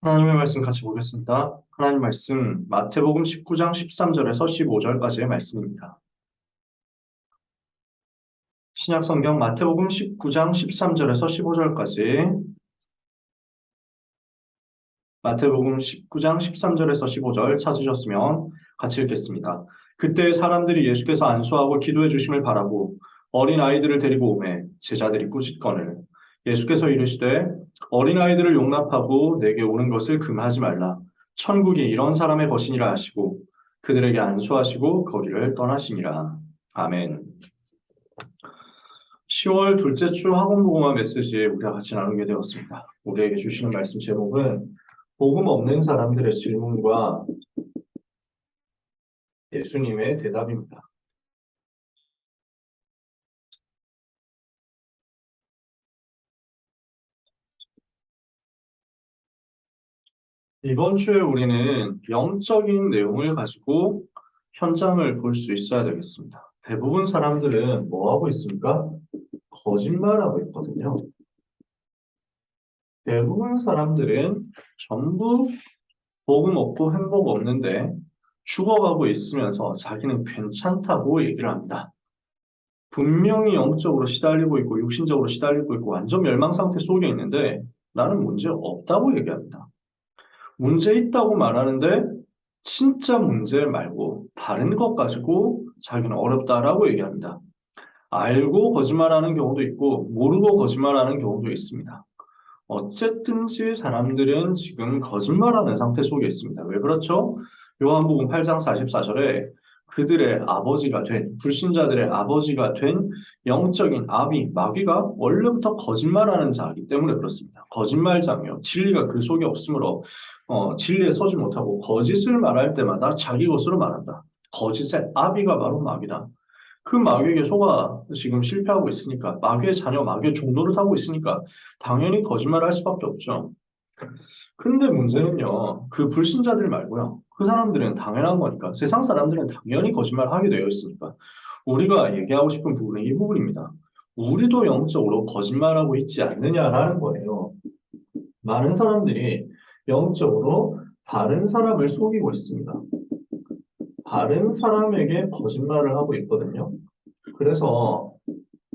하나님의 말씀 같이 보겠습니다. 하나님 말씀 마태복음 19장 13절에서 15절까지의 말씀입니다. 신약 성경 마태복음 19장 13절에서 15절까지 마태복음 19장 13절에서 15절 찾으셨으면 같이 읽겠습니다. 그때 사람들이 예수께서 안수하고 기도해 주심을 바라고 어린 아이들을 데리고 오매 제자들이 꾸짖거늘 예수께서 이르시되 어린 아이들을 용납하고 내게 오는 것을 금하지 말라. 천국이 이런 사람의 것이니라 하시고 그들에게 안수하시고 거기를 떠나시니라. 아멘. 10월 둘째 주 학원복음화 메시지에 우리가 같이 나누게 되었습니다. 우리에게 주시는 말씀 제목은 복음 없는 사람들의 질문과 예수님의 대답입니다. 이번 주에 우리는 영적인 내용을 가지고 현장을 볼 수 있어야 되겠습니다. 대부분 사람들은 뭐 하고 있습니까? 거짓말하고 있거든요. 대부분 사람들은 전부 복음 없고 행복 없는데 죽어가고 있으면서 자기는 괜찮다고 얘기를 합니다. 분명히 영적으로 시달리고 있고 육신적으로 시달리고 있고 완전 멸망 상태 속에 있는데 나는 문제 없다고 얘기합니다. 문제 있다고 말하는데 진짜 문제 말고 다른 것 가지고 자기는 어렵다라고 얘기합니다. 알고 거짓말하는 경우도 있고 모르고 거짓말하는 경우도 있습니다. 어쨌든지 사람들은 지금 거짓말하는 상태 속에 있습니다. 왜 그렇죠? 요한복음 8장 44절에 그들의 아버지가 된, 불신자들의 아버지가 된 영적인 아비, 마귀가 원래부터 거짓말하는 자이기 때문에 그렇습니다. 거짓말자며 진리가 그 속에 없으므로 진리에 서지 못하고 거짓을 말할 때마다 자기 것으로 말한다. 거짓의 아비가 바로 마귀다. 그 마귀에게 속아 지금 실패하고 있으니까 마귀의 자녀, 마귀의 종노를 하고 있으니까 당연히 거짓말을 할 수밖에 없죠. 근데 문제는요, 그 불신자들 말고요. 그 사람들은 당연한 거니까 세상 사람들은 당연히 거짓말을 하게 되어 있으니까 우리가 얘기하고 싶은 부분은 이 부분입니다. 우리도 영적으로 거짓말하고 있지 않느냐라는 거예요. 많은 사람들이 영적으로 다른 사람을 속이고 있습니다. 다른 사람에게 거짓말을 하고 있거든요. 그래서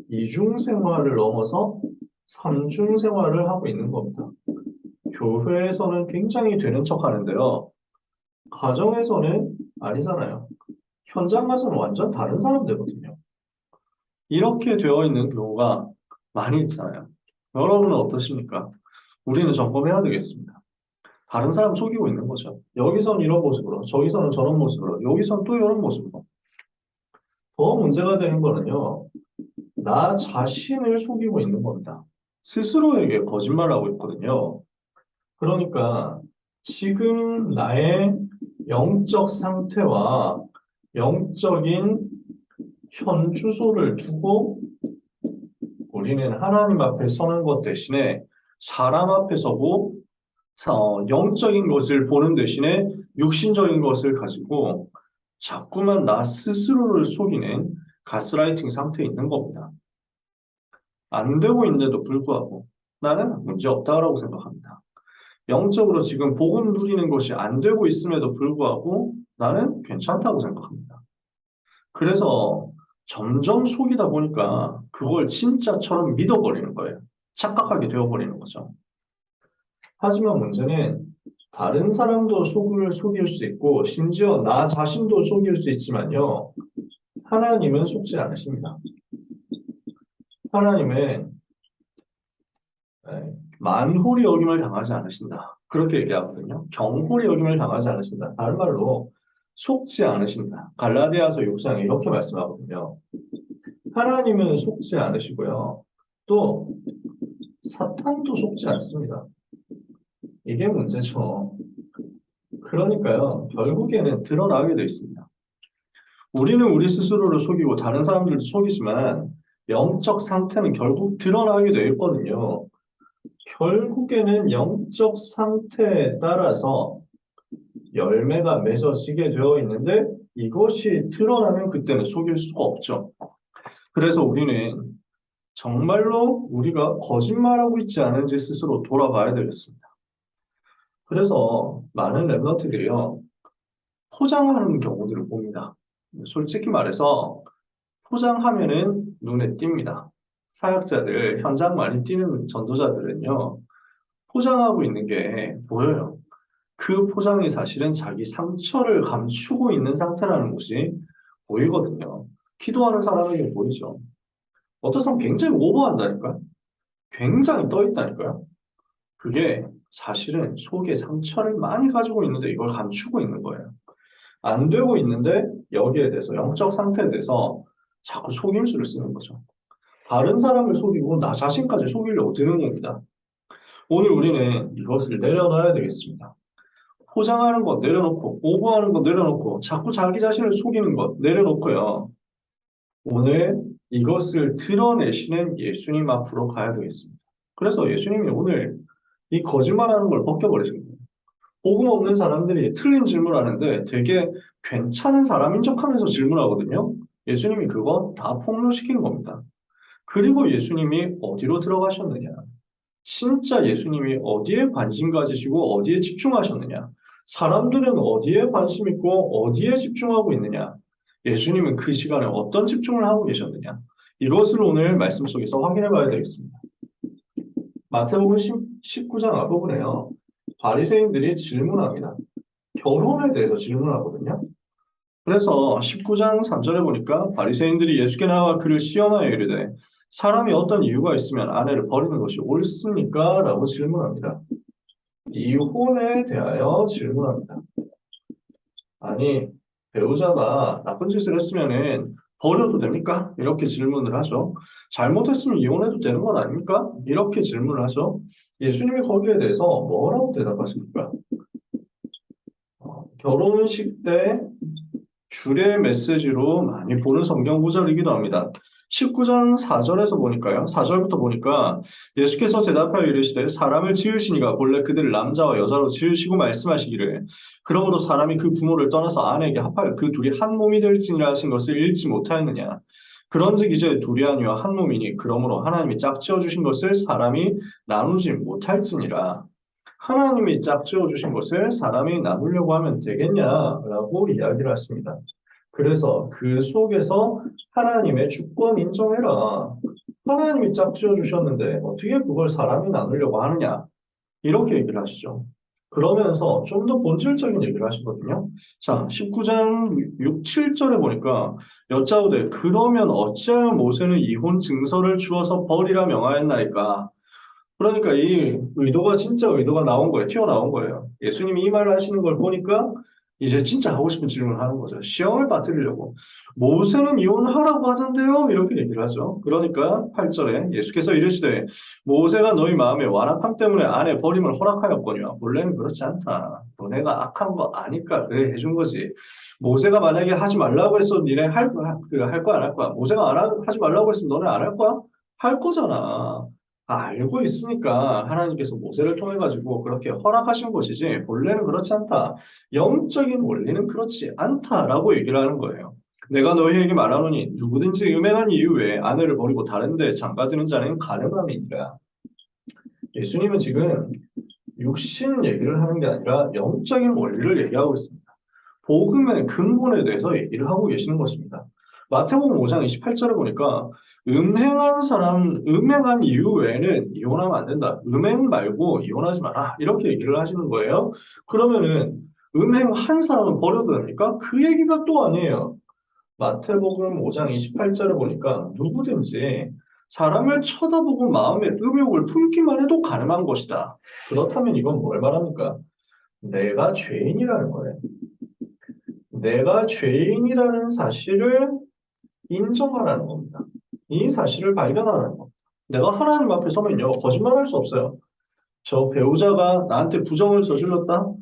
이중 생활을 넘어서 삼중 생활을 하고 있는 겁니다. 교회에서는 굉장히 되는 척 하는데요. 가정에서는 아니잖아요. 현장 가서는 완전 다른 사람 되거든요. 이렇게 되어 있는 경우가 많이 있잖아요. 여러분은 어떠십니까? 우리는 점검해야 되겠습니다. 다른 사람 속이고 있는 거죠. 여기선 이런 모습으로, 저기서는 저런 모습으로, 여기선 또 이런 모습으로. 더 문제가 되는 거는요. 나 자신을 속이고 있는 겁니다. 스스로에게 거짓말을 하고 있거든요. 그러니까 지금 나의 영적 상태와 영적인 현 주소를 두고 우리는 하나님 앞에 서는 것 대신에 사람 앞에 서고 영적인 것을 보는 대신에 육신적인 것을 가지고 자꾸만 나 스스로를 속이는 가스라이팅 상태에 있는 겁니다. 안 되고 있는데도 불구하고 나는 문제 없다고 생각합니다. 영적으로 지금 복음 누리는 것이 안 되고 있음에도 불구하고 나는 괜찮다고 생각합니다. 그래서 점점 속이다 보니까 그걸 진짜처럼 믿어버리는 거예요. 착각하게 되어버리는 거죠. 하지만 문제는 다른 사람도 속일 수 있고 심지어 나 자신도 속일 수 있지만요. 하나님은 속지 않으십니다. 하나님은 만홀히 여김을 당하지 않으신다. 그렇게 얘기하거든요. 경홀히 여김을 당하지 않으신다. 다른 말로 속지 않으신다. 갈라디아서 6장에 이렇게 말씀하거든요. 하나님은 속지 않으시고요. 또 사탄도 속지 않습니다. 이게 문제죠. 그러니까요. 결국에는 드러나게 돼 있습니다. 우리는 우리 스스로를 속이고 다른 사람들도 속이지만 영적 상태는 결국 드러나게 돼 있거든요. 결국에는 영적 상태에 따라서 열매가 맺어지게 되어 있는데 이것이 드러나면 그때는 속일 수가 없죠. 그래서 우리는 정말로 우리가 거짓말하고 있지 않은지 스스로 돌아봐야 되겠습니다. 그래서 많은 랩런트들이요, 포장하는 경우들을 봅니다. 솔직히 말해서 포장하면은 눈에 띕니다. 사역자들, 현장 많이 뛰는 전도자들은요, 포장하고 있는 게 보여요. 그 포장이 사실은 자기 상처를 감추고 있는 상태라는 것이 보이거든요. 기도하는 사람에게 보이죠. 어떤 사람 굉장히 오버한다니까요. 굉장히 떠 있다니까요. 그게 사실은 속에 상처를 많이 가지고 있는데 이걸 감추고 있는 거예요. 안 되고 있는데 여기에 대해서 영적 상태에 대해서 자꾸 속임수를 쓰는 거죠. 다른 사람을 속이고 나 자신까지 속이려고 드는 겁니다. 오늘 우리는 이것을 내려놔야 되겠습니다. 포장하는 것 내려놓고 오버하는 것 내려놓고 자꾸 자기 자신을 속이는 것 내려놓고요. 오늘 이것을 드러내시는 예수님 앞으로 가야 되겠습니다. 그래서 예수님이 오늘 이 거짓말하는 걸 벗겨버리신 거예요. 복음 없는 사람들이 틀린 질문하는데 되게 괜찮은 사람인 척하면서 질문하거든요. 예수님이 그거 다 폭로시키는 겁니다. 그리고 예수님이 어디로 들어가셨느냐? 진짜 예수님이 어디에 관심 가지시고 어디에 집중하셨느냐? 사람들은 어디에 관심 있고 어디에 집중하고 있느냐? 예수님은 그 시간에 어떤 집중을 하고 계셨느냐? 이것을 오늘 말씀 속에서 확인해 봐야 되겠습니다. 마태복음 19장 앞부분에요. 바리새인들이 질문합니다. 결혼에 대해서 질문하거든요. 그래서 19장 3절에 보니까 바리새인들이 예수께 나와 그를 시험하여 이르되 사람이 어떤 이유가 있으면 아내를 버리는 것이 옳습니까? 라고 질문합니다. 이혼에 대하여 질문합니다. 아니, 배우자가 나쁜 짓을 했으면은 버려도 됩니까? 이렇게 질문을 하죠. 잘못했으면 이혼해도 되는 건 아닙니까? 이렇게 질문을 하죠. 예수님이 거기에 대해서 뭐라고 대답하십니까? 결혼식 때 주례 메시지로 많이 보는 성경 구절이기도 합니다. 19장 4절에서 보니까요. 4절부터 보니까 예수께서 대답하여 이르시되 사람을 지으시니가 본래 그들을 남자와 여자로 지으시고 말씀하시기를 그러므로 사람이 그 부모를 떠나서 아내에게 합하여 그 둘이 한 몸이 될지니라 하신 것을 읽지 못하였느냐. 그런즉 이제 둘이 아니와 한 몸이니 그러므로 하나님이 짝지어 주신 것을 사람이 나누지 못할지니라. 하나님이 짝지어 주신 것을 사람이 나누려고 하면 되겠냐라고 이야기를 하십니다. 그래서 그 속에서 하나님의 주권 인정해라. 하나님이 짝지어 주셨는데 어떻게 그걸 사람이 나누려고 하느냐? 이렇게 얘기를 하시죠. 그러면서 좀 더 본질적인 얘기를 하시거든요. 자, 19장 6, 7절에 보니까 여짜오되 그러면 어찌하여 모세는 이혼 증서를 주어서 버리라 명하였나이까? 그러니까 이 의도가 진짜 의도가 나온 거예요. 튀어나온 거예요. 예수님이 이 말을 하시는 걸 보니까 이제 진짜 하고 싶은 질문을 하는 거죠. 시험을 빠뜨리려고. 모세는 이혼하라고 하던데요? 이렇게 얘기를 하죠. 그러니까 8절에 예수께서 이르시되 모세가 너희 마음에 완악함 때문에 아내 버림을 허락하였거니와 본래는 그렇지 않다. 너네가 악한 거 아니까 그래 해준 거지. 모세가 만약에 하지 말라고 했어 니네 할 거야? 할 거야 안 할 거야? 모세가 하지 말라고 했으면 너네 안 할 거야? 할 거잖아. 알고 있으니까 하나님께서 모세를 통해 가지고 그렇게 허락하신 것이지 본래는 그렇지 않다. 영적인 원리는 그렇지 않다라고 얘기를 하는 거예요. 내가 너희에게 말하노니 누구든지 음행한 이후에 아내를 버리고 다른 데 장가드는 자는 가늠함이니라. 예수님은 지금 육신 얘기를 하는 게 아니라 영적인 원리를 얘기하고 있습니다. 복음의 근본에 대해서 얘기를 하고 계시는 것입니다. 마태복음 5장 28절에 보니까 음행한 이유 외에는 이혼하면 안 된다. 음행 말고 이혼하지 마라. 이렇게 얘기를 하시는 거예요. 그러면은 음행한 사람은 버려도 됩니까? 그 얘기가 또 아니에요. 마태복음 5장 28절에 보니까 누구든지 사람을 쳐다보고 마음에 음욕을 품기만 해도 가늠한 것이다. 그렇다면 이건 뭘 말합니까? 내가 죄인이라는 거예요. 내가 죄인이라는 사실을 인정하라는 겁니다. 이 사실을 발견하라는 겁니다. 내가 하나님 앞에 서면요, 거짓말할 수 없어요. 저 배우자가 나한테 부정을 저질렀다?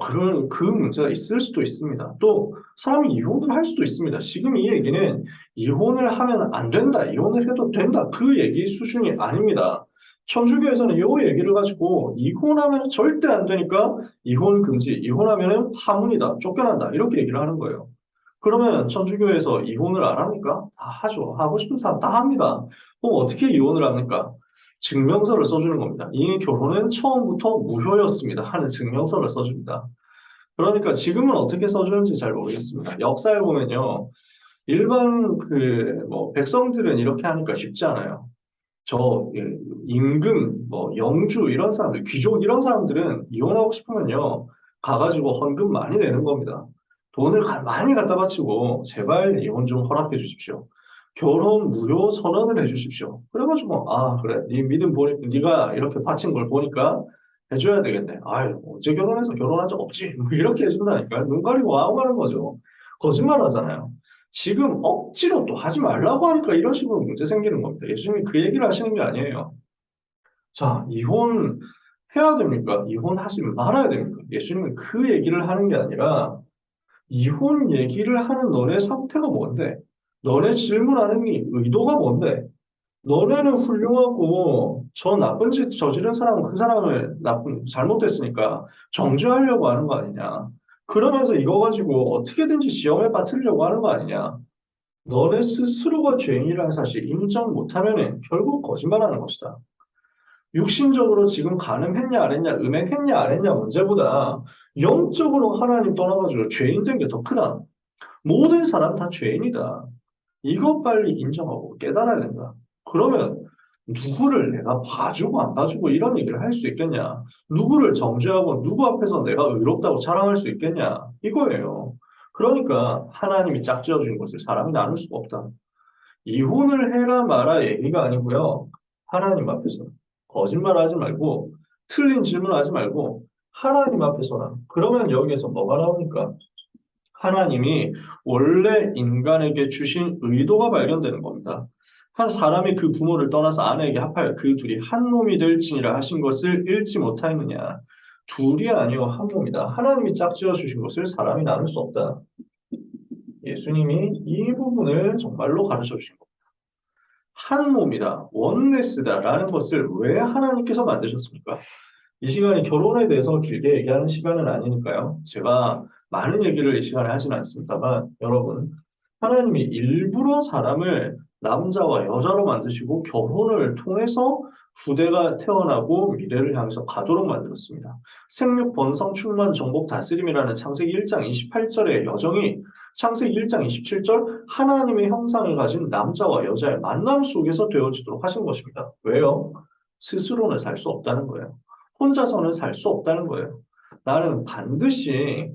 그런 그 문제가 있을 수도 있습니다. 또 사람이 이혼을 할 수도 있습니다. 지금 이 얘기는 이혼을 하면 안 된다, 이혼을 해도 된다 그 얘기 수준이 아닙니다. 천주교에서는 이 얘기를 가지고 이혼하면 절대 안 되니까 이혼 금지, 이혼하면 파문이다, 쫓겨난다 이렇게 얘기를 하는 거예요. 그러면 천주교에서 이혼을 안 합니까? 다 하죠. 하고 싶은 사람 다 합니다. 그럼 어떻게 이혼을 합니까? 증명서를 써주는 겁니다. 이 결혼은 처음부터 무효였습니다 하는 증명서를 써줍니다. 그러니까 지금은 어떻게 써주는지 잘 모르겠습니다. 역사에 보면요. 일반 뭐 백성들은 이렇게 하니까 쉽지 않아요. 임금, 뭐 영주 이런 사람들, 귀족 이런 사람들은 이혼하고 싶으면요. 가가지고 헌금 많이 내는 겁니다. 돈을 많이 갖다 바치고 제발 이혼 좀 허락해 주십시오. 결혼 무효 선언을 해 주십시오. 그래가지고 아 그래 네 믿음 보니 네가 이렇게 바친 걸 보니까 해줘야 되겠네. 아유 언제 결혼해서 결혼한 적 없지. 뭐 이렇게 해준다니까 눈 가리고 아우 하는 거죠. 거짓말 하잖아요. 지금 억지로 또 하지 말라고 하니까 이런 식으로 문제 생기는 겁니다. 예수님이 그 얘기를 하시는 게 아니에요. 자, 이혼해야 됩니까? 이혼하지 말아야 됩니까? 예수님은 그 얘기를 하는 게 아니라 이혼 얘기를 하는 너네 상태가 뭔데? 너네 질문하는 이 의도가 뭔데? 너네는 훌륭하고 저 나쁜 짓 저지른 사람은 그 사람을 잘못했으니까 정죄하려고 하는 거 아니냐? 그러면서 이거 가지고 어떻게든지 시험에 빠뜨리려고 하는 거 아니냐? 너네 스스로가 죄인이라는 사실 인정 못하면은 결국 거짓말하는 것이다. 육신적으로 지금 간음했냐 안 했냐, 음행했냐 안 했냐 문제보다 영적으로 하나님 떠나가지고 죄인 된 게 더 크다. 모든 사람 다 죄인이다. 이거 빨리 인정하고 깨달아야 된다. 그러면 누구를 내가 봐주고 안 봐주고 이런 얘기를 할 수 있겠냐? 누구를 정죄하고 누구 앞에서 내가 의롭다고 자랑할 수 있겠냐? 이거예요. 그러니까 하나님이 짝지어 준 것을 사람이 나눌 수가 없다. 이혼을 해라 마라 얘기가 아니고요. 하나님 앞에서 거짓말하지 말고 틀린 질문하지 말고 하나님 앞에서라. 그러면 여기에서 뭐가 나오니까? 하나님이 원래 인간에게 주신 의도가 발견되는 겁니다. 한 사람이 그 부모를 떠나서 아내에게 합하여 그 둘이 한 몸이 될지니라 하신 것을 읽지 못하였느냐. 둘이 아니요 한 몸이다. 하나님이 짝지어 주신 것을 사람이 나눌 수 없다. 예수님이 이 부분을 정말로 가르쳐 주신 겁니다. 한 몸이다, 원네스다라는 것을 왜 하나님께서 만드셨습니까? 이 시간이 결혼에 대해서 길게 얘기하는 시간은 아니니까요. 제가 많은 얘기를 이 시간에 하지는 않습니다만, 여러분, 하나님이 일부러 사람을 남자와 여자로 만드시고 결혼을 통해서 후대가 태어나고 미래를 향해서 가도록 만들었습니다. 생육, 번성, 충만, 정복, 다스림이라는 창세기 1장 28절의 여정이 창세기 1장 27절 하나님의 형상을 가진 남자와 여자의 만남 속에서 되어지도록 하신 것입니다. 왜요? 스스로는 살 수 없다는 거예요. 혼자서는 살 수 없다는 거예요. 나는 반드시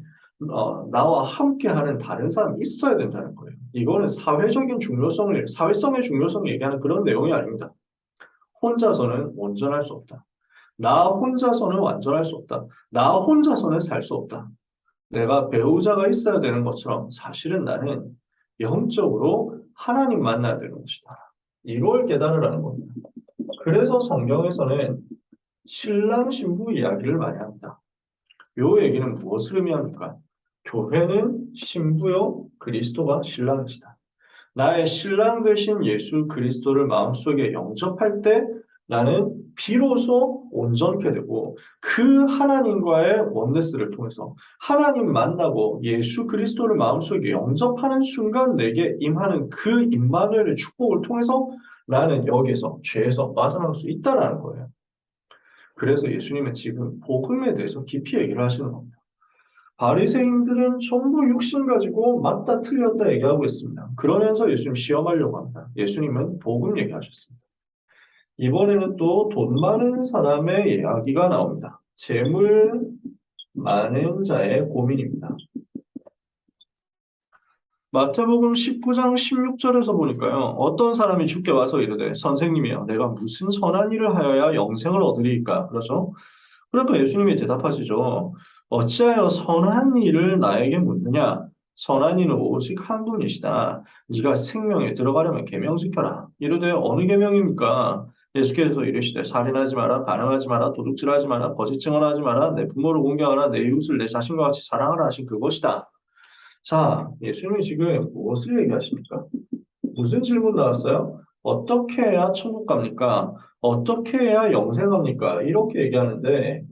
나와 함께하는 다른 사람이 있어야 된다는 거예요. 이거는 사회성의 중요성을 얘기하는 그런 내용이 아닙니다. 혼자서는 온전할 수 없다. 나 혼자서는 완전할 수 없다. 나 혼자서는 살 수 없다. 내가 배우자가 있어야 되는 것처럼 사실은 나는 영적으로 하나님 만나야 되는 것이다. 이걸 깨달으라는 겁니다. 그래서 성경에서는 신랑 신부 이야기를 많이 합니다. 요 얘기는 무엇을 의미합니까? 교회는 신부요, 그리스도가 신랑이시다. 나의 신랑 되신 예수 그리스도를 마음속에 영접할 때 나는 비로소 온전케 되고 그 하나님과의 원네스를 통해서 하나님 만나고 예수 그리스도를 마음속에 영접하는 순간 내게 임하는 그 임마누엘의 축복을 통해서 나는 여기서 죄에서 빠져나올 수 있다는 거예요. 그래서 예수님은 지금 복음에 대해서 깊이 얘기를 하시는 겁니다. 바리새인들은 전부 육신 가지고 맞다 틀렸다 얘기하고 있습니다. 그러면서 예수님 시험하려고 합니다. 예수님은 복음 얘기하셨습니다. 이번에는 또 돈 많은 사람의 이야기가 나옵니다. 재물 많은 자의 고민입니다. 마태복음 19장 16절에서 보니까요. 어떤 사람이 주께 와서 이르되 선생님이여 내가 무슨 선한 일을 하여야 영생을 얻으리이까? 그러죠. 그러니까 예수님이 대답하시죠. 어찌하여 선한 일을 나에게 묻느냐? 선한 이는 오직 한 분이시다. 네가 생명에 들어가려면 계명 지켜라. 이르되 어느 계명입니까? 예수께서 이르시되 살인하지 마라, 간음하지 마라, 도둑질하지 마라, 거짓 증언하지 마라, 내 부모를 공경하라, 내 이웃을 내 자신과 같이 사랑하라 하신 그것이다. 자, 예수님이 지금 무엇을 얘기하십니까? 무슨 질문 나왔어요? 어떻게 해야 천국 갑니까? 어떻게 해야 영생합니까? 이렇게 얘기하는데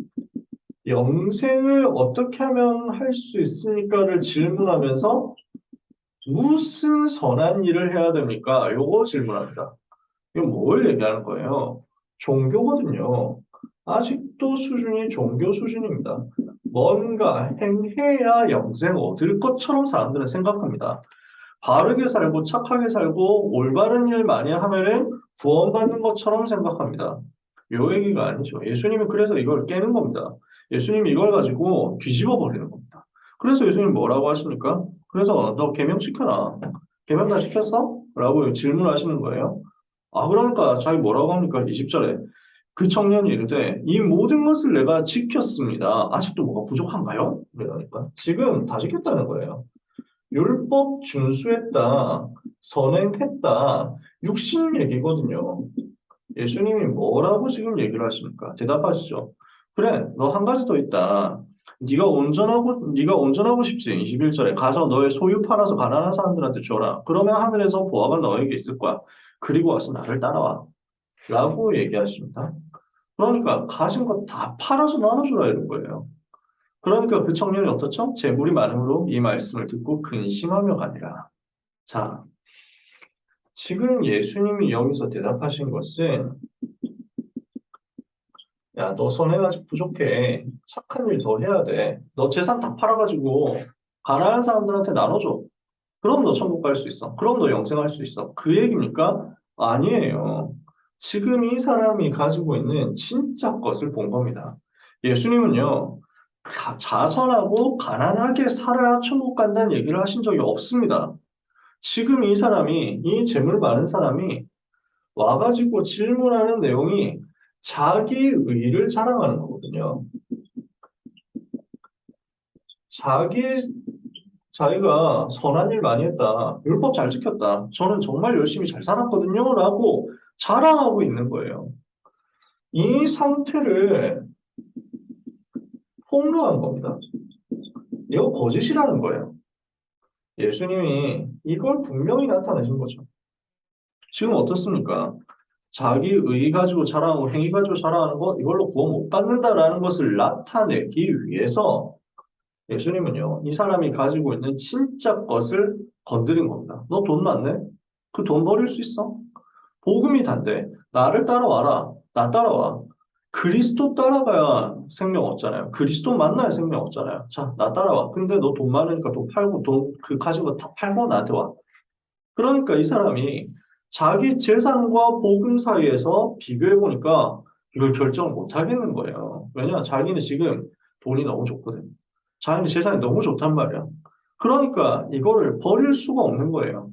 영생을 어떻게 하면 할 수 있습니까를 질문하면서 무슨 선한 일을 해야 됩니까? 요거 질문합니다. 이거 뭘 얘기하는 거예요? 종교거든요. 아직도 수준이 종교 수준입니다. 뭔가 행해야 영생 얻을 것처럼 사람들은 생각합니다. 바르게 살고 착하게 살고 올바른 일 많이 하면은 구원받는 것처럼 생각합니다. 요 얘기가 아니죠. 예수님은 그래서 이걸 깨는 겁니다. 예수님이 이걸 가지고 뒤집어 버리는 겁니다. 그래서 예수님 뭐라고 하십니까? 그래서 너 계명 지켜라. 계명 다 지켰어? 라고 질문하시는 거예요. 아, 그러니까 자기 뭐라고 합니까? 20절에 그 청년이 이르되 이 모든 것을 내가 지켰습니다. 아직도 뭐가 부족한가요? 그러니까 지금 다 지켰다는 거예요. 율법 준수했다, 선행했다, 육신 얘기거든요. 예수님이 뭐라고 지금 얘기를 하십니까? 대답하시죠. 그래, 너 한 가지 더 있다. 네가 온전하고 싶지. 21절에 가서 너의 소유 팔아서 가난한 사람들한테 줘라. 그러면 하늘에서 보화가 너에게 있을 거야. 그리고 와서 나를 따라와. 라고 얘기하십니다. 그러니까 가진 거 다 팔아서 나눠주라 이런 거예요. 그러니까 그 청년이 어떻죠? 재물이 많음으로 이 말씀을 듣고 근심하며 가니라. 자, 지금 예수님이 여기서 대답하신 것은 야, 너 손해가 아직 부족해. 착한 일 더 해야 돼. 너 재산 다 팔아가지고 가난한 사람들한테 나눠줘. 그럼 너 천국 갈 수 있어. 그럼 너 영생할 수 있어. 그 얘기입니까? 아니에요. 지금 이 사람이 가지고 있는 진짜 것을 본 겁니다. 예수님은요, 자선하고 가난하게 살아야 천국 간다는 얘기를 하신 적이 없습니다. 지금 이 사람이, 이 재물 많은 사람이 와가지고 질문하는 내용이 자기 의를 자랑하는 거거든요. 자기 자기가 선한 일 많이 했다. 율법 잘 지켰다. 저는 정말 열심히 잘 살았거든요. 라고 자랑하고 있는 거예요. 이 상태를 폭로한 겁니다. 이거 거짓이라는 거예요. 예수님이 이걸 분명히 나타내신 거죠. 지금 어떻습니까? 자기 의 가지고 자랑하고 행위 가지고 자랑하는 것, 이걸로 구원 못 받는다라는 것을 나타내기 위해서 예수님은요, 이 사람이 가지고 있는 진짜 것을 건드린 겁니다. 너 돈 많네? 그 돈 버릴 수 있어? 복음이 단데, 나를 따라와라. 나 따라와. 그리스도 따라가야 생명 얻잖아요. 그리스도 만나야 생명 얻잖아요. 자, 나 따라와. 근데 너 돈 많으니까 돈 팔고, 그 가진 거 다 팔고 나한테 와. 그러니까 이 사람이 자기 재산과 복음 사이에서 비교해 보니까 이걸 결정을 못 하겠는 거예요. 왜냐? 자기는 지금 돈이 너무 좋거든. 자기는 재산이 너무 좋단 말이야. 그러니까 이거를 버릴 수가 없는 거예요.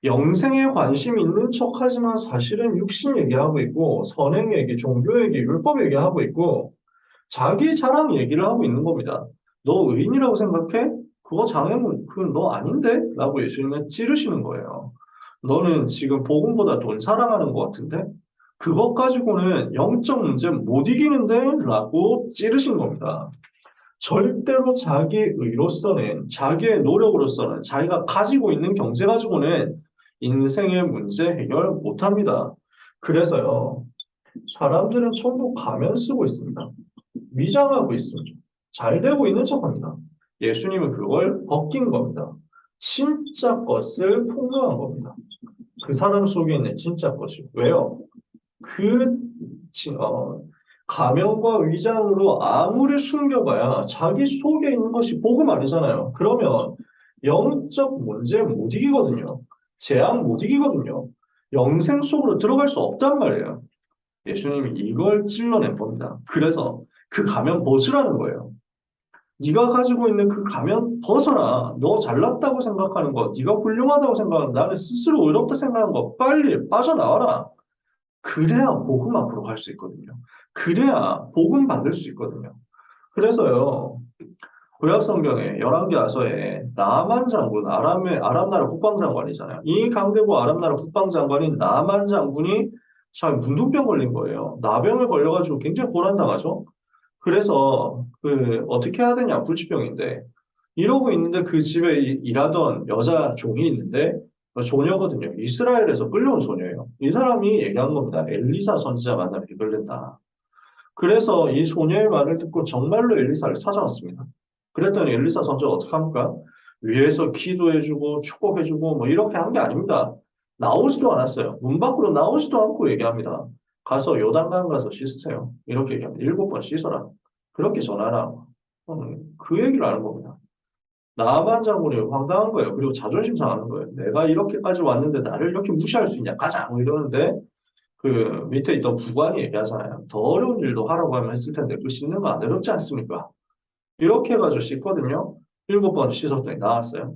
영생에 관심 있는 척하지만 사실은 육신 얘기하고 있고 선행 얘기, 종교 얘기, 율법 얘기하고 있고 자기 자랑 얘기를 하고 있는 겁니다. 너 의인이라고 생각해? 그거 장애물, 그건 너 아닌데? 라고 예수님은 찌르시는 거예요. 너는 지금 복음보다 돈 사랑하는 것 같은데? 그것 가지고는 영적 문제 못 이기는데? 라고 찌르신 겁니다. 절대로 자기 의로서는, 자기의 노력으로서는, 자기가 가지고 있는 경제 가지고는 인생의 문제 해결 못 합니다. 그래서요, 사람들은 천국 가면 쓰고 있습니다. 위장하고 있습니다. 잘 되고 있는 척합니다. 예수님은 그걸 벗긴 겁니다. 진짜 것을 폭로한 겁니다. 그 사람 속에 있는 진짜 것이. 왜요? 그 가면과 위장으로 아무리 숨겨봐야 자기 속에 있는 것이 복음 아니잖아요. 그러면 영적 문제 못 이기거든요. 재앙 못 이기거든요. 영생 속으로 들어갈 수 없단 말이에요. 예수님이 이걸 찔러낸 겁니다. 그래서 그 가면 벗으라는 거예요. 네가 가지고 있는 그 가면 벗어라. 너 잘났다고 생각하는 거, 네가 훌륭하다고 생각하는 나는 스스로 의롭다 생각하는 거 빨리 빠져나와라. 그래야 복음 앞으로 갈 수 있거든요. 그래야 복음 받을 수 있거든요. 그래서요, 구약 성경에 열왕기하서에 나만 장군, 아람 나라 국방장관이잖아요. 이 강대국 아람 나라 국방장관인 나만 장군이 참 문둥병 걸린 거예요. 나병을 걸려가지고 굉장히 고난당하죠. 그래서 그 어떻게 해야 되냐 불치병인데 이러고 있는데 그 집에 일하던 여자 종이 있는데 소녀거든요. 이스라엘에서 끌려온 소녀예요. 이 사람이 얘기한 겁니다. 엘리사 선지자 만나면 해결된다. 그래서 이 소녀의 말을 듣고 정말로 엘리사를 찾아왔습니다. 그랬더니 엘리사 선지자가 어떻게 합니까? 위에서 기도해주고 축복해주고 뭐 이렇게 한 게 아닙니다. 나오지도 않았어요. 문 밖으로 나오지도 않고 얘기합니다. 가서 요단강 가서 씻으세요. 이렇게 얘기하면 7번 씻어라. 그렇게 전하라. 그 얘기를 하는 겁니다. 나만 장군이 황당한 거예요. 그리고 자존심 상하는 거예요. 내가 이렇게까지 왔는데 나를 이렇게 무시할 수 있냐? 가자! 뭐 이러는데 그 밑에 있던 부관이 얘기하잖아요. 더 어려운 일도 하라고 하면 했을 텐데 그 씻는 거 안 어렵지 않습니까? 이렇게 해가지고 씻거든요. 7번 씻었더니 나왔어요.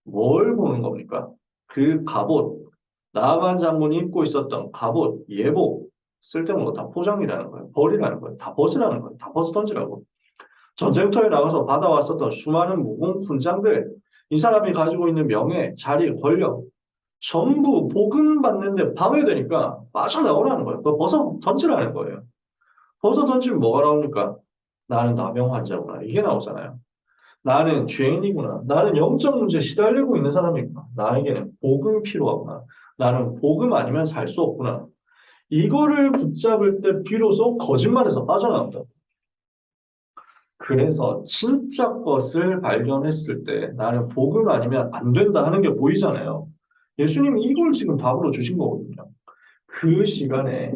뭘 보는 겁니까? 그 갑옷, 나만 장군이 입고 있었던 갑옷, 예복, 쓸데없는 거 다 포장이라는 거예요. 버리라는 거예요. 다 벗으라는 거예요. 다 벗어 던지라고. 전쟁터에 나가서 받아왔었던 수많은 무공 훈장들, 이 사람이 가지고 있는 명예, 자리, 권력, 전부 복음 받는데 방해되니까 빠져나오라는 거예요. 그거 벗어 던지라는 거예요. 벗어 던지면 뭐가 나옵니까? 나는 나병 환자구나. 이게 나오잖아요. 나는 죄인이구나. 나는 영적 문제에 시달리고 있는 사람이구나. 나에게는 복음이 필요하구나. 나는 복음 아니면 살 수 없구나. 이거를 붙잡을 때 비로소 거짓말에서 빠져나온다. 그래서 진짜 것을 발견했을 때 나는 복음 아니면 안 된다 하는 게 보이잖아요. 예수님이 이걸 지금 답으로 주신 거거든요. 그 시간에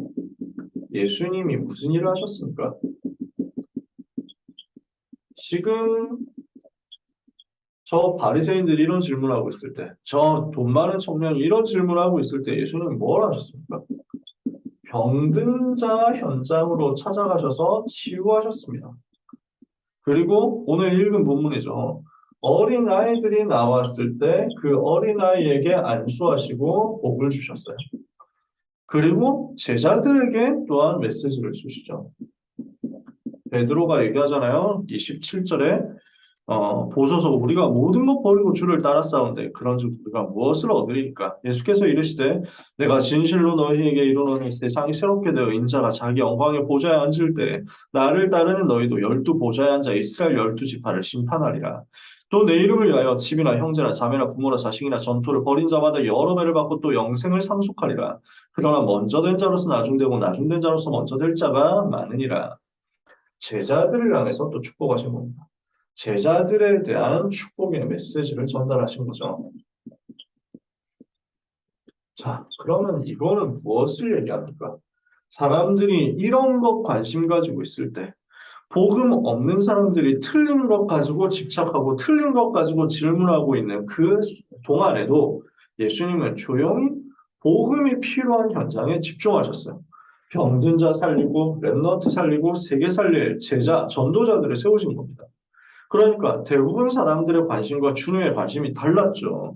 예수님이 무슨 일을 하셨습니까? 지금 저 바리새인들이 이런 질문하고 있을 때, 저 돈 많은 청년이 이런 질문하고 있을 때 예수님은 뭘 하셨습니까? 병든 자 현장으로 찾아가셔서 치유하셨습니다. 그리고 오늘 읽은 본문이죠. 어린아이들이 나왔을 때 그 어린아이에게 안수하시고 복을 주셨어요. 그리고 제자들에게 또한 메시지를 주시죠. 베드로가 얘기하잖아요. 27절에 보소서 우리가 모든 것 버리고 주를 따랐사온데 그런즉 우리가 무엇을 얻으리까? 예수께서 이르시되 내가 진실로 너희에게 이르노니 세상이 새롭게 되어 인자가 자기 영광의 보좌에 앉을 때 나를 따르는 너희도 12 보좌에 앉아 이스라엘 12지파를 심판하리라. 또 내 이름을 위하여 집이나 형제나 자매나 부모나 자식이나 전토를 벌인 자마다 여러 배를 받고 또 영생을 상속하리라. 그러나 먼저 된 자로서 나중되고 나중된 자로서 먼저 될 자가 많으니라. 제자들을 향해서 또 축복하신 겁니다. 제자들에 대한 축복의 메시지를 전달하신 거죠. 자, 그러면 이거는 무엇을 얘기합니까? 사람들이 이런 것 관심 가지고 있을 때, 복음 없는 사람들이 틀린 것 가지고 집착하고 틀린 것 가지고 질문하고 있는 그 동안에도 예수님은 조용히 복음이 필요한 현장에 집중하셨어요. 병든 자 살리고 렘넌트 살리고 세계 살릴 제자, 전도자들을 세우신 겁니다. 그러니까 대부분 사람들의 관심과 준우의 관심이 달랐죠.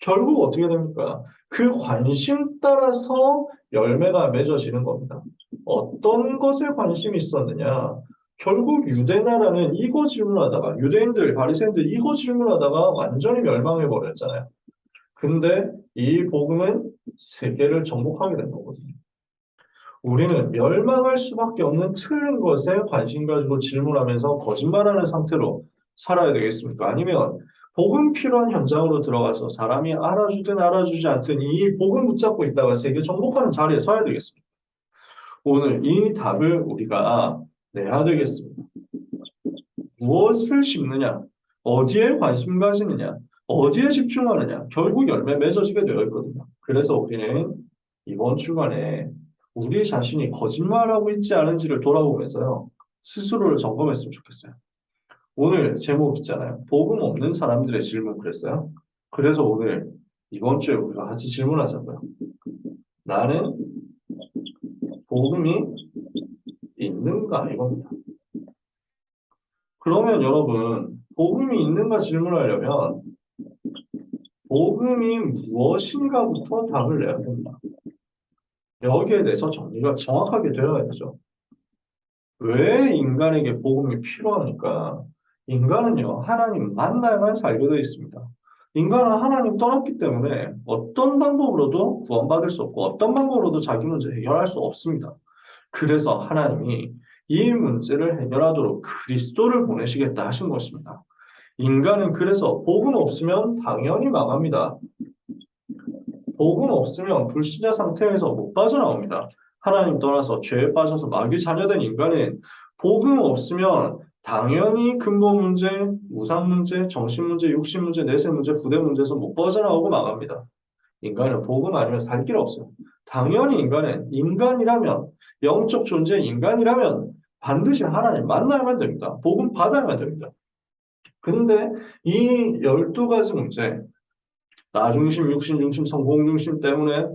결국 어떻게 됩니까? 그 관심 따라서 열매가 맺어지는 겁니다. 어떤 것에 관심이 있었느냐? 결국 유대 나라는 이거 질문하다가 유대인들, 바리새인들 이거 질문하다가 완전히 멸망해 버렸잖아요. 근데 이 복음은 세계를 정복하게 된 거거든요. 우리는 멸망할 수밖에 없는 틀린 것에 관심 가지고 질문하면서 거짓말하는 상태로 살아야 되겠습니까? 아니면 복음 필요한 현장으로 들어가서 사람이 알아주든 알아주지 않든 이 복음 붙잡고 있다가 세계 정복하는 자리에 서야 되겠습니다. 오늘 이 답을 우리가 내야 되겠습니다. 무엇을 심느냐? 어디에 관심 가지느냐? 어디에 집중하느냐? 결국 열매 맺어지게 되어 있거든요. 그래서 우리는 이번 주간에 우리 자신이 거짓말하고 있지 않은지를 돌아보면서요. 스스로를 점검했으면 좋겠어요. 오늘 제목 있잖아요. 복음 없는 사람들의 질문 그랬어요. 그래서 오늘 이번 주에 우리가 같이 질문하자고요. 나는 복음이 있는가 이겁니다. 그러면 여러분 복음이 있는가 질문하려면 복음이 무엇인가부터 답을 내야 됩니다. 여기에 대해서 정리가 정확하게 되어야 되죠. 왜 인간에게 복음이 필요합니까? 인간은요, 하나님 만나야만 살게 되어 있습니다. 인간은 하나님 떠났기 때문에 어떤 방법으로도 구원받을 수 없고 어떤 방법으로도 자기 문제 해결할 수 없습니다. 그래서 하나님이 이 문제를 해결하도록 그리스도를 보내시겠다 하신 것입니다. 인간은 그래서 복음 없으면 당연히 망합니다. 복음 없으면 불신자 상태에서 못 빠져나옵니다. 하나님 떠나서 죄에 빠져서 마귀 자녀된 인간은 복음 없으면 당연히 근본 문제, 우상 문제, 정신 문제, 육신 문제, 내세 문제, 부대 문제에서 못 빠져나오고 망합니다. 인간은 복음 아니면 살 길 없어요. 당연히 인간은 인간이라면 영적 존재 인간이라면 반드시 하나님 만나야만 됩니다. 복음 받아야만 됩니다. 근데 이 12가지 문제 나 중심, 육신 중심, 성공 중심 때문에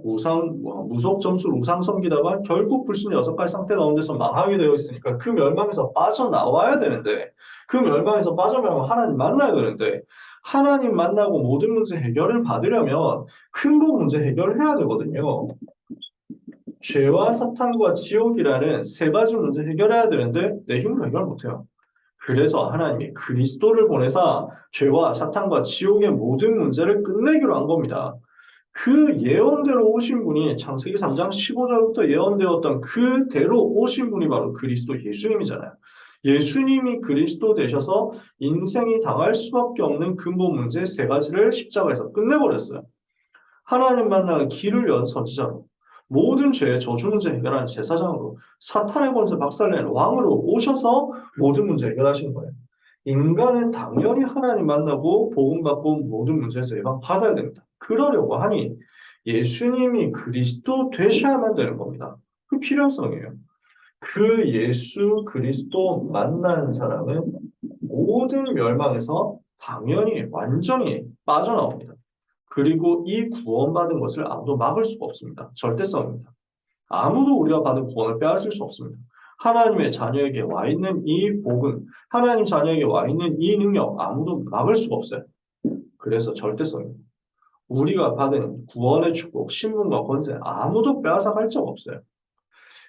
무속 점수를 우상 섬기다가 결국 불신 6가지 상태 가운데서 망하게 되어 있으니까 그 멸망에서 빠져나와야 되는데 그 멸망에서 빠져나오면 하나님 만나야 되는데 하나님 만나고 모든 문제 해결을 받으려면 큰 복 문제 해결을 해야 되거든요. 죄와 사탄과 지옥이라는 3가지 문제 해결해야 되는데 내 힘으로 해결 못해요. 그래서 하나님이 그리스도를 보내사 죄와 사탄과 지옥의 모든 문제를 끝내기로 한 겁니다. 그 예언대로 오신 분이 창세기 3장 15절부터 예언되었던 그대로 오신 분이 바로 그리스도 예수님이잖아요. 예수님이 그리스도 되셔서 인생이 당할 수밖에 없는 근본 문제 3가지를 십자가에서 끝내버렸어요. 하나님 만나는 길을 연 선지자로 모든 죄의 저주 문제 해결하는 제사장으로 사탄의 권세 박살내는 왕으로 오셔서 모든 문제 해결하신 거예요. 인간은 당연히 하나님 만나고 복음 받고 모든 문제에서 예방받아야 됩니다. 그러려고 하니 예수님이 그리스도 되셔야만 되는 겁니다. 그 필요성이에요. 그 예수 그리스도 만난 사람은 모든 멸망에서 당연히 완전히 빠져나옵니다. 그리고 이 구원받은 것을 아무도 막을 수가 없습니다. 절대성입니다. 아무도 우리가 받은 구원을 빼앗을 수 없습니다. 하나님의 자녀에게 와 있는 이 복음, 하나님 자녀에게 와 있는 이 능력 아무도 막을 수가 없어요. 그래서 절대성입니다. 우리가 받은 구원의 축복, 신분과 권세 아무도 빼앗아 갈 적 없어요.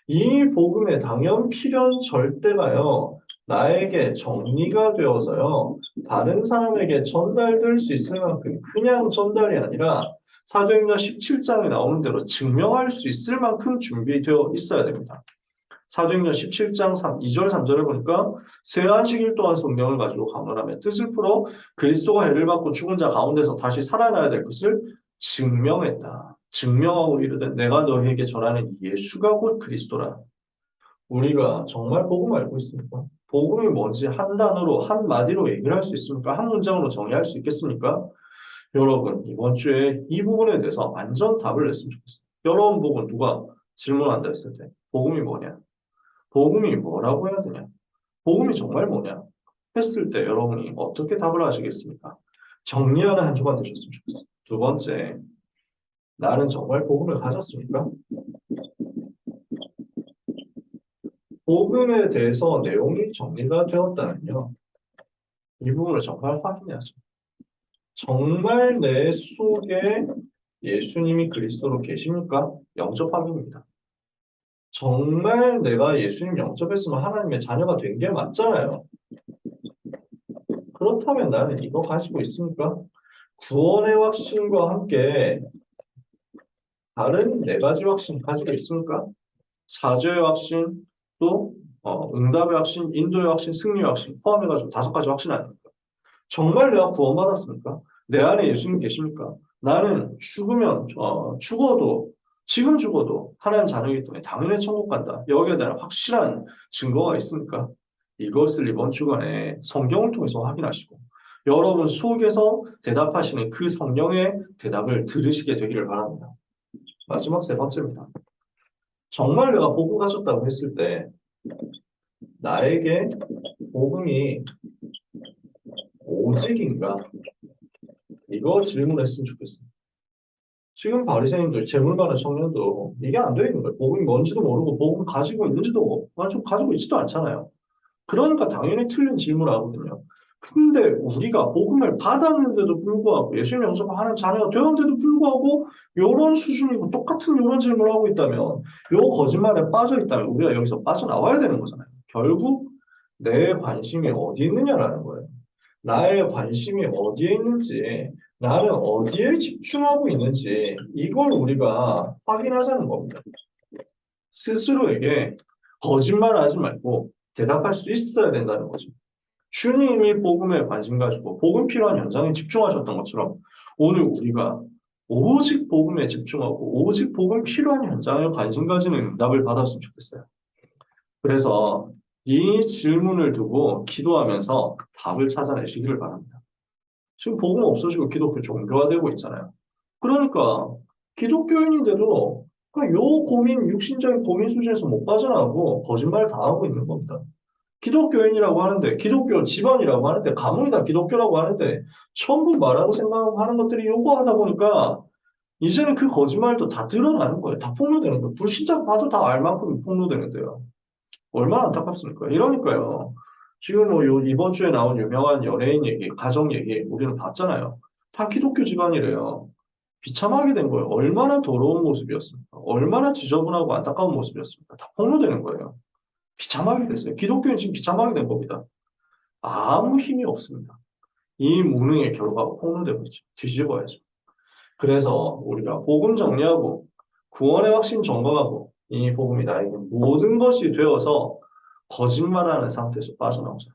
이 복음의 당연 필연 절대가요. 나에게 정리가 되어서요. 다른 사람에게 전달될 수 있을 만큼 그냥 전달이 아니라 사도행전 17장에 나오는 대로 증명할 수 있을 만큼 준비되어 있어야 됩니다. 사도행전 17장 2절 3절에 보니까 새 안식일 동안 성경을 가지고 강론하며 뜻을 풀어 그리스도가 해를 받고 죽은 자 가운데서 다시 살아나야 될 것을 증명했다. 증명하고 이르되 내가 너희에게 전하는 예수가 곧 그리스도라. 우리가 정말 복음 알고 있습니까? 복음이 뭔지 한 단어로 한마디로 얘기를 할 수 있습니까? 한 문장으로 정의할 수 있겠습니까? 여러분 이번 주에 이 부분에 대해서 완전 답을 냈으면 좋겠어요. 여러분 보고 누가 질문한다 했을 때 복음이 뭐냐? 복음이 뭐라고 해야 되냐? 복음이 정말 뭐냐? 했을 때 여러분이 어떻게 답을 하시겠습니까? 정리하는 한 주간 되셨으면 좋겠어요. 두 번째, 나는 정말 복음을 가졌습니까? 복음에 대해서 내용이 정리가 되었다면요. 이 부분을 정말 확인해야죠. 정말 내 속에 예수님이 그리스도로 계십니까? 영접 확인입니다. 정말 내가 예수님 영접했으면 하나님의 자녀가 된 게 맞잖아요. 그렇다면 나는 이거 가지고 있습니까? 구원의 확신과 함께 다른 4가지 확신 가지고 있습니까? 사죄의 확신, 또 응답의 확신, 인도의 확신, 승리의 확신 포함해가지고 5가지 확신 아닙니까? 정말 내가 구원받았습니까? 내 안에 예수님 계십니까? 나는 죽어도 지금 죽어도 하나님 자녀이기 때문에 당연히 천국 간다. 여기에 대한 확실한 증거가 있습니까? 이것을 이번 주간에 성경을 통해서 확인하시고 여러분 속에서 대답하시는 그 성령의 대답을 들으시게 되기를 바랍니다. 마지막 3번째입니다. 정말 내가 복음 가졌다고 했을 때 나에게 복음이 오직인가? 이거 질문했으면 좋겠어요. 지금 바리새인들 재물 많은 청년도 이게 안 되는 거예요. 복음이 뭔지도 모르고 복음 가지고 있는지도 좀 가지고 있지도 않잖아요. 그러니까 당연히 틀린 질문을 하거든요. 근데 우리가 복음을 받았는데도 불구하고 예수님 영접을 하는 자녀가 되었는데도 불구하고 이런 수준이고 똑같은 이런 질문을 하고 있다면 요 거짓말에 빠져 있다면 우리가 여기서 빠져나와야 되는 거잖아요. 결국 내 관심이 어디 있느냐라는 거예요. 나의 관심이 어디에 있는지, 나는 어디에 집중하고 있는지 이걸 우리가 확인하자는 겁니다. 스스로에게 거짓말하지 말고 대답할 수 있어야 된다는 거죠. 주님이 복음에 관심 가지고 복음 필요한 현장에 집중하셨던 것처럼 오늘 우리가 오직 복음에 집중하고 오직 복음 필요한 현장에 관심 가지는 응답을 받았으면 좋겠어요. 그래서 이 질문을 두고 기도하면서 답을 찾아내시기를 바랍니다. 지금 복음 없어지고 기독교 종교화되고 있잖아요. 그러니까 기독교인인데도 그요 고민, 육신적인 고민 수준에서 못 빠져나가고 거짓말 다 하고 있는 겁니다. 기독교인이라고 하는데, 기독교 집안이라고 하는데, 가문이 다 기독교라고 하는데, 전부 말하고 생각하고 하는 것들이 요구하다 보니까, 이제는 그 거짓말도 다 드러나는 거예요. 다 폭로되는 거예요. 불신자 봐도 다 알 만큼 폭로되는데요. 얼마나 안타깝습니까? 이러니까요. 지금 뭐 이번 주에 나온 유명한 연예인 얘기, 가정 얘기, 우리는 봤잖아요. 다 기독교 집안이래요. 비참하게 된 거예요. 얼마나 더러운 모습이었습니까? 얼마나 지저분하고 안타까운 모습이었습니까? 다 폭로되는 거예요. 비참하게 됐어요. 기독교는 지금 비참하게 된 겁니다. 아무 힘이 없습니다. 이 무능의 결과가 폭로되고 있죠. 뒤집어야죠. 그래서 우리가 복음 정리하고 구원의 확신 점검하고 이 복음이 나에게 모든 것이 되어서 거짓말하는 상태에서 빠져나오자.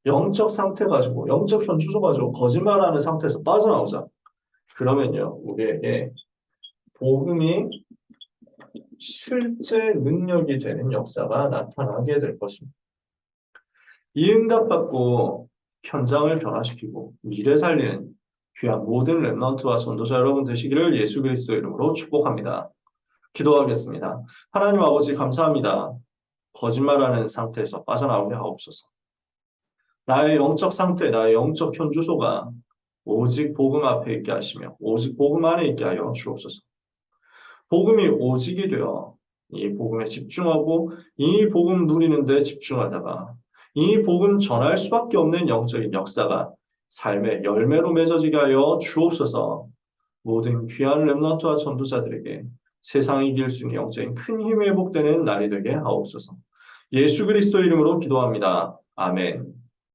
영적 상태 가지고 영적 현주소 가지고 거짓말하는 상태에서 빠져나오자. 그러면요 우리에게 복음이 실제 능력이 되는 역사가 나타나게 될 것입니다. 이 응답받고 현장을 변화시키고 미래 살리는 귀한 모든 렘넌트와 전도자 여러분 되시기를 예수 그리스도 이름으로 축복합니다. 기도하겠습니다. 하나님 아버지 감사합니다. 거짓말하는 상태에서 빠져나오게 하옵소서. 나의 영적 상태, 나의 영적 현주소가 오직 복음 앞에 있게 하시며 오직 복음 안에 있게 하여 주옵소서. 복음이 오직이 되어 이 복음에 집중하고 이 복음 누리는 데 집중하다가 이 복음 전할 수밖에 없는 영적인 역사가 삶의 열매로 맺어지게 하여 주옵소서. 모든 귀한 렘넌트와 전도자들에게 세상이 이길 수 있는 영적인 큰 힘이 회복되는 날이 되게 하옵소서. 예수 그리스도 이름으로 기도합니다. 아멘.